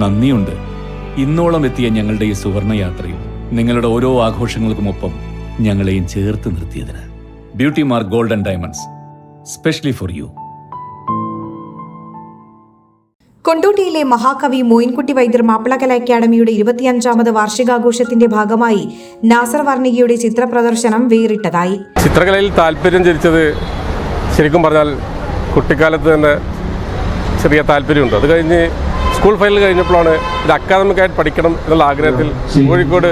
നന്ദിയുണ്ട്. ഇന്നോളം എത്തിയ ഞങ്ങളുടെ ഈ സുവർണയാത്രയിൽ നിങ്ങളുടെ ഓരോ ആഘോഷങ്ങൾക്കുമൊപ്പം ഞങ്ങളെയും ചേർത്ത് നിർത്തിയതിന്. Beauty mark gold and diamonds, specially for you. കൊണ്ടോട്ടിയിലെ മഹാകവി മോയിൻകുട്ടി വൈദ്യർ മാപ്പിളകല അക്കാദമിയുടെ 25ാമത് വാർഷികാഘോഷത്തിന്റെ ഭാഗമായി നാസർ വർണികയുടെ ചിത്രപ്രദർശനം വേറിട്ടതായി. ചിത്രകലയിൽ താല്പര്യം ജനിച്ചത് ശരിക്കും പറഞ്ഞാൽ കുട്ടിക്കാലത്ത് തന്നെ ചെറിയ താല്പര്യമുണ്ട്. അത് കഴിഞ്ഞ് സ്കൂൾ ഫൈനൽ കഴിഞ്ഞപ്പോഴാണ് ഇത് അക്കാദമിക്കായിട്ട് പഠിക്കണം എന്നുള്ള ആഗ്രഹത്തിൽ കോഴിക്കോട്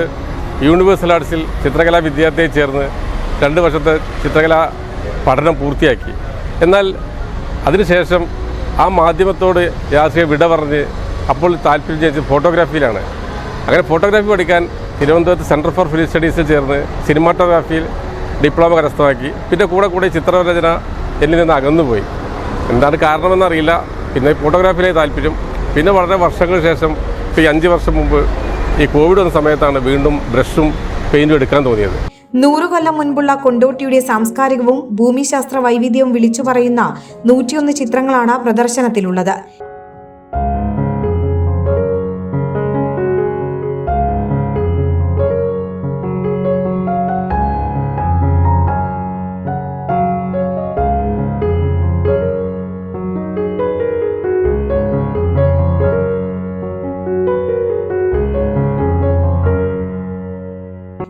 യൂണിവേഴ്സൽ ആർട്സിൽ ചിത്രകലാ വിദ്യാർത്ഥിയായി ചേർന്ന് 2 വർഷത്തെ ചിത്രകലാ പഠനം പൂർത്തിയാക്കി. എന്നാൽ അതിനുശേഷം ആ മാധ്യമത്തോട് രാഷ്ട്രീയ വിട പറഞ്ഞ് അപ്പോൾ താല്പര്യം ജനിച്ചത് ഫോട്ടോഗ്രാഫിയിലാണ്. അങ്ങനെ ഫോട്ടോഗ്രാഫി പഠിക്കാൻ തിരുവനന്തപുരത്ത് സെൻറ്റർ ഫോർ ഫിലിം സ്റ്റഡീസിൽ ചേർന്ന് സിനിമാറ്റോഗ്രാഫിയിൽ ഡിപ്ലോമ കരസ്ഥമാക്കി. പിന്നെ കൂടെ ചിത്രരചന എന്നിൽ നിന്ന് അകന്നുപോയി. എന്താണ് കാരണമെന്നറിയില്ല. പിന്നെ ഫോട്ടോഗ്രാഫിയിലെ താല്പര്യം. പിന്നെ വളരെ വർഷങ്ങൾക്ക് ശേഷം ഇപ്പോൾ ഈ 5 വർഷം മുമ്പ് ഈ കോവിഡ് വന്ന സമയത്താണ് വീണ്ടും ബ്രഷും പെയിൻറ്റും എടുക്കാൻ തോന്നിയത്. 100 കൊല്ലം മുൻപുള്ള കൊണ്ടോട്ടിയുടെ സാംസ്കാരികവും ഭൂമിശാസ്ത്ര വൈവിധ്യവും വിളിച്ചു പറയുന്ന 101 ചിത്രങ്ങളാണ് പ്രദർശനത്തിലുള്ളത്.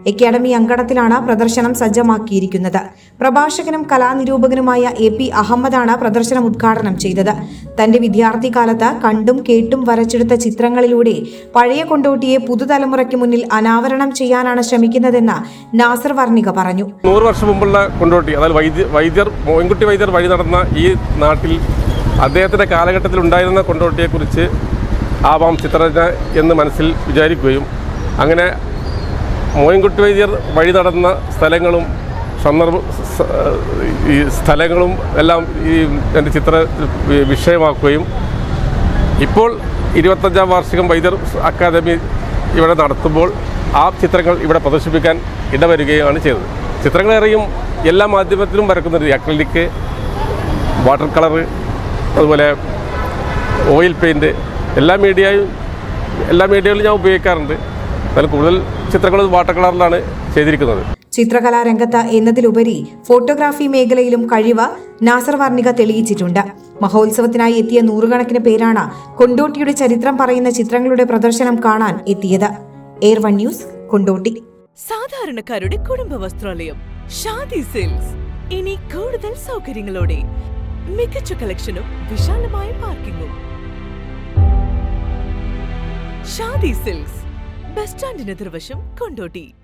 അക്കാദമി അങ്കണത്തിലാണ് പ്രദർശനം സജ്ജമാക്കിയിരിക്കുന്നത്. പ്രഭാഷകനും കലാനിരൂപകനുമായ AP അഹമ്മദാണ് പ്രദർശനം ഉദ്ഘാടനം ചെയ്തത്. തന്റെ വിദ്യാർത്ഥി കാലത്ത് കണ്ടും കേട്ടും വരച്ചെടുത്ത ചിത്രങ്ങളിലൂടെ പഴയ കൊണ്ടോട്ടിയെ പുതുതലമുറയ്ക്ക് മുന്നിൽ അനാവരണം ചെയ്യാനാണ് ശ്രമിക്കുന്നതെന്ന് നാസർ വർണിക പറഞ്ഞു. 100 വർഷം മുമ്പുള്ള കൊണ്ടോട്ടി, അതായത് മോയിൻകുട്ടി വൈദ്യർ വഴി നടന്ന ഈ നാട്ടിൽ അദ്ദേഹത്തിൻ്റെ കാലഘട്ടത്തിൽ ഉണ്ടായിരുന്ന കൊണ്ടോട്ടിയെക്കുറിച്ച് ആവാം ചിത്രരചന എന്ന് മനസ്സിൽ വിചാരിക്കുകയും അങ്ങനെ മോയിൻകുട്ടി വൈദ്യർ വഴി നടന്ന സ്ഥലങ്ങളും എല്ലാം ഈ എൻ്റെ ചിത്ര വിഷയമാക്കുകയും ഇപ്പോൾ 25ാം വാർഷികം വൈദ്യർ അക്കാദമി ഇവിടെ നടത്തുമ്പോൾ ആ ചിത്രങ്ങൾ ഇവിടെ പ്രദർശിപ്പിക്കാൻ ഇടവരികയാണ് ചെയ്തത്. ചിത്രങ്ങളേറെയും എല്ലാ മാധ്യമത്തിലും വരക്കുന്നുണ്ട്. അക്രിലിക്, വാട്ടർ കളറ്, അതുപോലെ ഓയിൽ പെയിൻറ്റ്, എല്ലാ മീഡിയയിലും ഞാൻ ഉപയോഗിക്കാറുണ്ട്. എന്നാൽ കൂടുതൽ ചിത്രങ്ങൾ വാട്ടർ കളറിലാണ് ചെയ്തിരിക്കുന്നത്. ചിത്രകലാ രംഗത്ത് എന്നതിലുപരി ഫോട്ടോഗ്രാഫി മേഖലയിലും കഴിവ് നാസർ വർണിക തെളിയിച്ചിട്ടുണ്ട്. മഹോത്സവത്തിനായി എത്തിയ 100 കണക്കിന് പേരാണ് കൊണ്ടോട്ടിയുടെ ചരിത്രം പറയുന്ന ചിത്രങ്ങളുടെ പ്രദർശനം കാണാൻ എത്തിയത്. Air 1 news, Kondotty. സാധാരണക്കാരുടെ കുടുംബ വസ്ത്രാലയം ഷാദി സിൽക്സ് ഇനി കൂടുതൽ സൗകര്യങ്ങളോടെ മികച്ച കളക്ഷനും വിശാലമായ പാർക്കിംഗും. ഷാദി സിൽക്സ് ബസ് സ്റ്റാൻഡിന് എതിർവശം, കൊണ്ടോട്ടി.